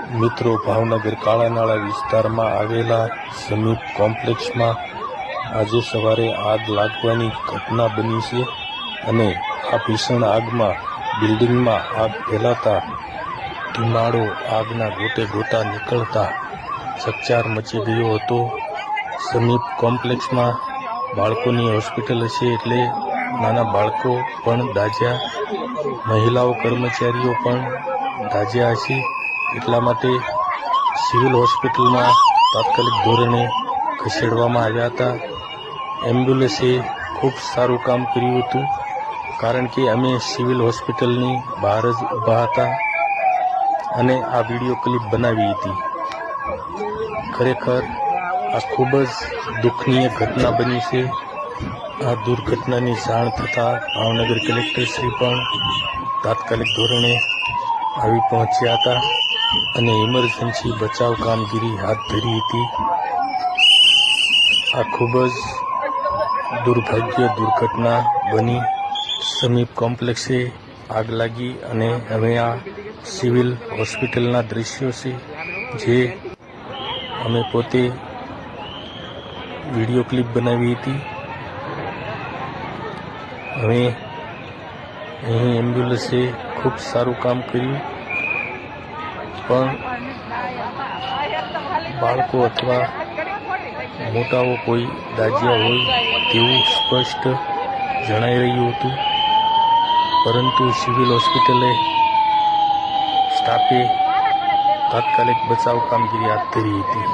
મિત્રો, ભાવનગર કાળાનાળા વિસ્તારમાં આવેલા સમીપ કોમ્પ્લેક્સમાં આજે સવારે આગ લાગવાની ઘટના બની છે અને આ ભીષણ આગમાં બિલ્ડિંગમાં આગ ફેલાતા ધુમાડો આગના ગોટે ગોટા નીકળતા ચકચાર મચી ગયો હતો। સમીપ કોમ્પ્લેક્સમાં બાળકોની હોસ્પિટલ છે એટલે નાના બાળકો પણ દાઝ્યા, મહિલાઓ કર્મચારીઓ પણ દાઝ્યા છે। એટલા માટે સિવિલ હોસ્પિટલમાં તાત્કાલિક ધોરણે ખસેડવામાં આવ્યા હતા। એમ્બ્યુલન્સે ખૂબ સારું કામ કર્યું હતું, કારણ કે અમે સિવિલ હોસ્પિટલની બહાર જ ઊભા હતા અને આ વિડીયો ક્લિપ બનાવી હતી। ખરેખર આ ખૂબ જ દુઃખનીય ઘટના બની છે। આ દુર્ઘટનાની જાણ થતાં ભાવનગર કલેક્ટરશ્રી પણ તાત્કાલિક ધોરણે આવી પહોંચ્યા હતા અને ઇમરજન્સી બચાવ કામગીરી હાથ ધરી હતી। આ ખૂબ જ દુર્ભાગ્ય દુર્ઘટના બની। સમીપ કોમ્પ્લેક્સે આગ લાગી અને હવે આ સિવિલ હોસ્પિટલના દ્રશ્યો છે, જે અમે પોતે વિડીયો ક્લિપ બનાવી હતી। હવે અહીં એમ્બ્યુલન્સે ખૂબ સારું કામ કર્યું, પણ બાળકો અથવા મોટાઓ કોઈ દાઝ્યા હોય તેવું સ્પષ્ટ જણાઈ રહ્યું હતું, પરંતુ સિવિલ હોસ્પિટલે સ્ટાફે તાત્કાલિક બચાવ કામગીરી હાથ ધરી હતી।